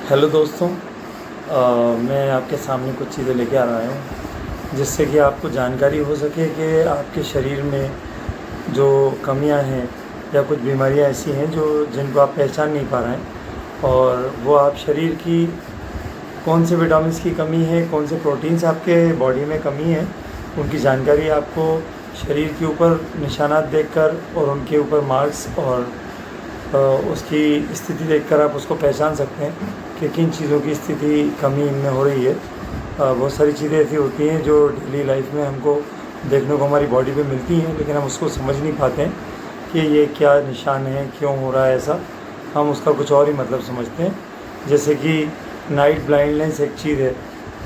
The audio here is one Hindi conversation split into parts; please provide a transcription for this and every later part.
हेलो दोस्तों, मैं आपके सामने कुछ चीज़ें लेके आ रहा हूँ जिससे कि आपको जानकारी हो सके कि आपके शरीर में जो कमियां हैं या कुछ बीमारियां ऐसी हैं जो जिनको आप पहचान नहीं पा रहे हैं, और वो आप शरीर की कौन से विटामिन्स की कमी है, कौन से प्रोटीन्स आपके बॉडी में कमी है, उनकी जानकारी आपको शरीर के ऊपर निशानात देखकर और उनके ऊपर मार्क्स और उसकी स्थिति देखकर आप उसको पहचान सकते हैं कि किन चीज़ों की स्थिति कमी इनमें हो रही है। बहुत सारी चीज़ें ऐसी होती हैं जो डेली लाइफ में हमको देखने को हमारी बॉडी पे मिलती हैं, लेकिन हम उसको समझ नहीं पाते हैं कि ये क्या निशान है, क्यों हो रहा है ऐसा। हम उसका कुछ और ही मतलब समझते हैं। जैसे कि नाइट ब्लाइंडनेस एक चीज़ है,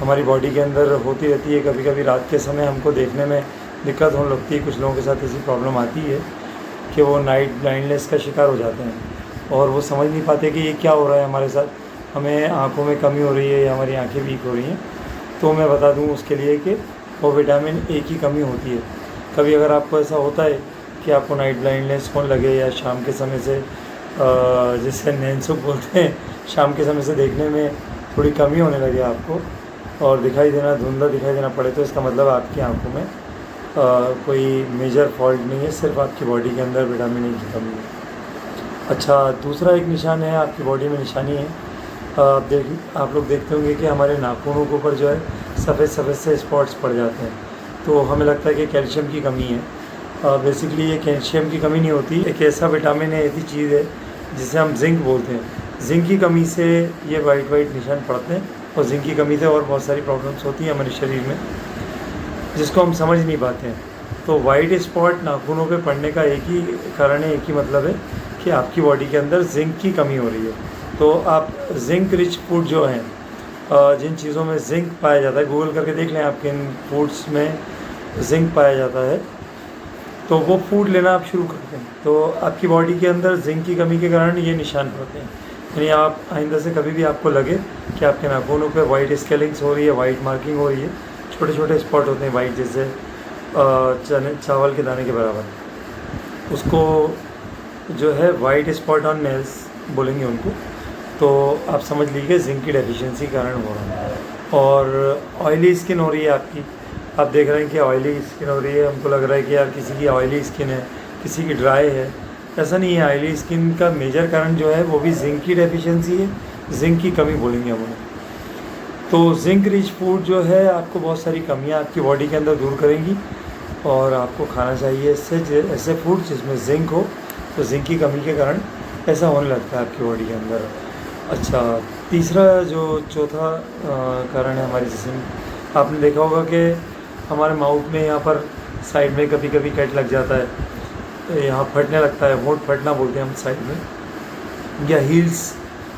हमारी बॉडी के अंदर होती रहती है। कभी कभी रात के समय हमको देखने में दिक्कत होने लगती है। कुछ लोगों के साथ ऐसी प्रॉब्लम आती है कि वो नाइट ब्लाइंडनेस का शिकार हो जाते हैं और वो समझ नहीं पाते कि ये क्या हो रहा है हमारे साथ, हमें आँखों में कमी हो रही है या हमारी आँखें वीक हो रही हैं। तो मैं बता दूं उसके लिए कि वो विटामिन ए की कमी होती है। कभी अगर आपको ऐसा होता है कि आपको नाइट ब्लाइंडनेस होने लगे या शाम के समय से जिससे नैनसुख बोलते हैं, शाम के समय से देखने में थोड़ी कमी होने लगे आपको और दिखाई देना, धुंधला दिखाई देना पड़े, तो इसका मतलब आपकी आँखों में कोई मेजर फॉल्ट नहीं है, सिर्फ आपकी बॉडी के अंदर विटामिन ए की कमी है। अच्छा, दूसरा एक निशान है आपकी बॉडी में, निशानी है आप लोग देखते होंगे कि हमारे नाखूनों के ऊपर जो है सफ़ेद सफ़ेद से स्पॉट्स पड़ जाते हैं, तो हमें लगता है कि कैल्शियम की कमी है। बेसिकली ये कैल्शियम की कमी नहीं होती, एक ऐसा विटामिन है, ऐसी चीज़ है जिसे हम जिंक बोलते हैं। जिंक की कमी से ये वाइट वाइट निशान पड़ते हैं और जिंक की कमी से और बहुत सारी प्रॉब्लम्स होती हैं हमारे शरीर में जिसको हम समझ नहीं पाते हैं। तो वाइट स्पॉट नाखूनों पे पड़ने का एक ही कारण है, एक ही मतलब है कि आपकी बॉडी के अंदर जिंक की कमी हो रही है। तो आप जिंक रिच फूड जो हैं, जिन चीज़ों में जिंक पाया जाता है, गूगल करके देख लें आप किन फूड्स में जिंक पाया जाता है, तो वो फूड लेना आप शुरू करते हैं तो आपकी बॉडी के अंदर जिंक की कमी के कारण ये निशान पड़ते हैं। यानी आप आइंदा से कभी भी आपको लगे कि आपके नाखूनों पे वाइट स्केलिंग्स हो रही है, वाइट मार्किंग हो रही है, छोटे छोटे स्पॉट होते हैं वाइट, जैसे चावल के दाने के बराबर, उसको जो है वाइट स्पॉट ऑन नेल्स बोलेंगे उनको, तो आप समझ लीजिए जिंक की डेफिशिएंसी के कारण हो रहा है। और ऑयली स्किन हो रही है आपकी, आप देख रहे हैं कि ऑयली स्किन हो रही है, हमको लग रहा है कि यार किसी की ऑयली स्किन है, किसी की ड्राई है। ऐसा नहीं है। ऑयली स्किन का मेजर कारण जो है वो भी जिंक की डेफिशिएंसी है, जिंक की कमी बोलेंगे हम उन्हें। तो जिंक रिच फूड जो है आपको बहुत सारी कमियां आपकी बॉडी के अंदर दूर करेंगी और आपको खाना चाहिए ऐसे फूड जिसमें जिंक हो, तो जिंक की कमी के कारण ऐसा होने लगता है आपकी बॉडी के अंदर। अच्छा, तीसरा जो चौथा कारण है हमारे जिस्म, आपने देखा होगा कि हमारे माउथ में यहाँ पर साइड में कभी कभी कट लग जाता है, यहाँ फटने लगता है, होंठ फटना बोलते हैं हम साइड में, या हील्स,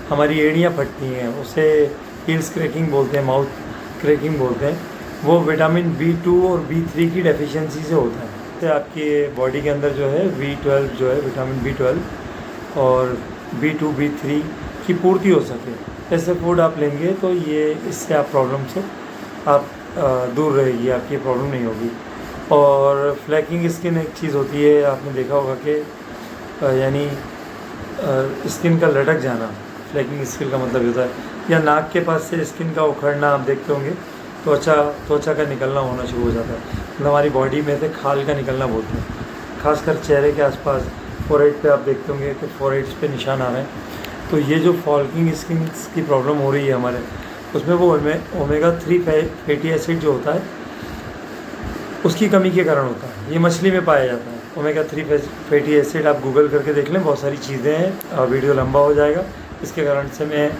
हमारी एड़ियाँ फटती हैं, उसे हील्स क्रैकिंग बोलते हैं, माउथ क्रैकिंग बोलते हैं। वो विटामिन B2 और B3 की डेफिशिएंसी से होता है। तो आपकी बॉडी के अंदर जो है B12 जो है विटामिन B12 और B2 B3 की पूर्ति हो सके, ऐसे फूड आप लेंगे तो ये इससे आप प्रॉब्लम से आप दूर रहेगी, आपकी प्रॉब्लम नहीं होगी। और फ्लैकिंग स्किन एक चीज़ होती है, आपने देखा होगा कि यानी स्किन का लटक जाना, फ्लैकिंग स्किन का मतलब होता है, या नाक के पास से स्किन का उखड़ना, आप देखते होंगे त्वचा का निकलना होना शुरू हो जाता है। मतलब हमारी बॉडी में से खाल का निकलना बोलते हैं, खासकर चेहरे के आसपास, फोरहेड पे आप देखते होंगे कि फोरहेड्स पे निशान आ रहे हैं। तो ये जो फॉल्किंग स्किन की प्रॉब्लम हो रही है हमारे, उसमें वो ओमेगा-3 फैटी एसिड जो होता है उसकी कमी के कारण होता है। ये मछली में पाया जाता है ओमेगा-3 फैटी एसिड। आप गूगल करके देख लें, बहुत सारी चीज़ें हैं, वीडियो लंबा हो जाएगा। इसके कारण से मैं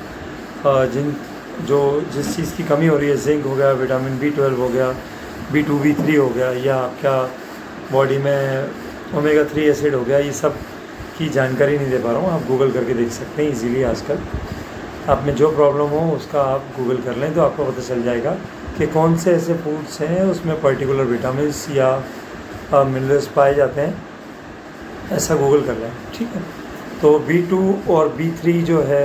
जिस चीज़ की कमी हो रही है, जिंक हो गया, विटामिन B12 हो गया, B2 B3 हो गया, या आपका बॉडी में ओमेगा-3 एसिड हो गया, ये सब की जानकारी नहीं दे पा रहा हूँ। आप गूगल करके देख सकते हैं इजीली। आजकल आप में जो प्रॉब्लम हो उसका आप गूगल कर लें तो आपको पता चल जाएगा कि कौन से ऐसे फूड्स हैं उसमें पर्टिकुलर विटामिन्स या मिनरल्स पाए जाते हैं, ऐसा गूगल कर लें, ठीक है। तो B2 और B3 जो है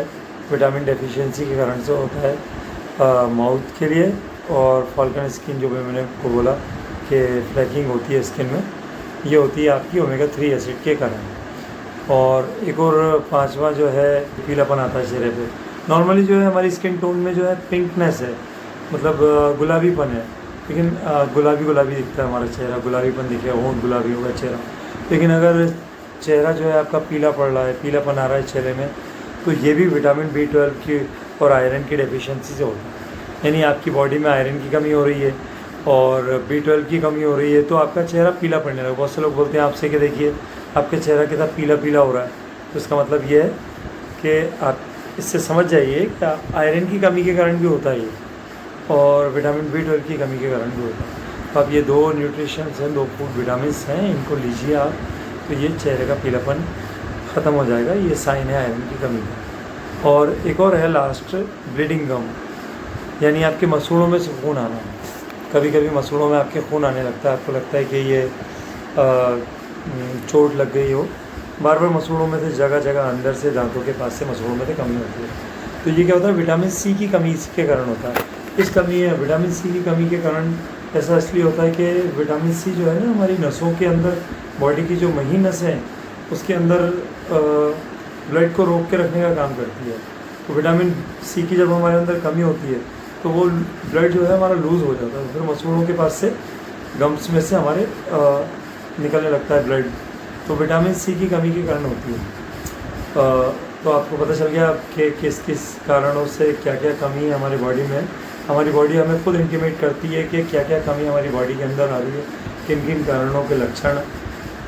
विटामिन डेफिशिएंसी के कारण से होता है माउथ के लिए, और फॉल्कन स्किन जो भी मैंने आपको बोला कि फ्लैकिंग होती है स्किन में, ये होती है आपकी ओमेगा-3 एसिड के कारण। और एक और पांचवा जो है पीलापन आता है चेहरे पे, नॉर्मली जो है हमारी स्किन टोन में जो है पिंकनेस है, मतलब गुलाबीपन है, लेकिन गुलाबी गुलाबी दिखता है हमारा चेहरा, गुलाबीपन दिखेगा, होंठ गुलाबी होगा चेहरा। लेकिन अगर चेहरा जो है आपका पीला पड़ रहा है, पीलापन आ रहा है चेहरे में, तो ये भी विटामिन B12 की और आयरन की डेफिशिएंसी से होता है। यानी आपकी बॉडी में आयरन की कमी हो रही है और B12 की कमी हो रही है, तो आपका चेहरा पीला पड़ने लगा। बहुत से लोग बोलते हैं आपसे कि देखिए आपके चेहरा कितना पीला पीला हो रहा है, तो इसका मतलब ये है कि आप इससे समझ जाइए कि आयरन की कमी के कारण भी होता है ये, और विटामिन B12 की कमी के कारण भी होता है। तो आप ये 2 न्यूट्रिशंस हैं, 2 फूड विटामिन्स हैं, इनको लीजिए आप, तो ये चेहरे का पीलापन ख़त्म हो जाएगा। ये साइन है आयरन की कमी का। और एक और है लास्ट, ब्लीडिंग गम, यानी आपके मसूड़ों में से खून आना। कभी कभी मसूड़ों में आपके खून आने लगता है, आपको लगता है कि ये चोट लग गई हो, बार बार मसूड़ों में से जगह जगह अंदर से दांतों के पास से मसूड़ों में से कमी होती है। तो ये क्या होता है, विटामिन C की कमी इसके कारण होता है। इस कमी है विटामिन C की कमी के कारण ऐसा इसलिए होता है कि विटामिन C जो है ना हमारी नसों के अंदर, बॉडी की जो महीन नसें हैं उसके अंदर ब्लड को रोक के रखने का काम करती है। तो विटामिन C की जब हमारे अंदर कमी होती है तो वो ब्लड जो है हमारा लूज़ हो जाता है, फिर मसूड़ों के पास से गम्स में से हमारे निकलने लगता है ब्लड। तो विटामिन C की कमी के कारण होती है। तो आपको पता चल गया कि किस किस कारणों से क्या क्या कमी है हमारी बॉडी में। हमारी बॉडी हमें खुद इंटीमेट करती है कि क्या क्या कमी हमारी बॉडी के अंदर आ रही है, किन किन कारणों के लक्षण,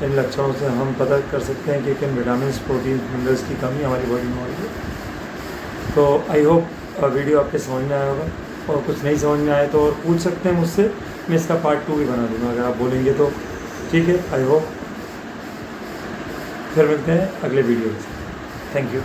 इन लक्षणों से हम पता कर सकते हैं कि किन विटामिन, प्रोटीन, मिनरल्स की कमी हमारी बॉडी में हो रही है। तो आई होप वीडियो आपके समझ में आया होगा, और कुछ नहीं समझ में आए तो और पूछ सकते हैं मुझसे, मैं इसका पार्ट 2 भी बना दूँगा अगर आप बोलेंगे तो। ठीक है, आई होप फिर मिलते हैं अगले वीडियो में। Thank you.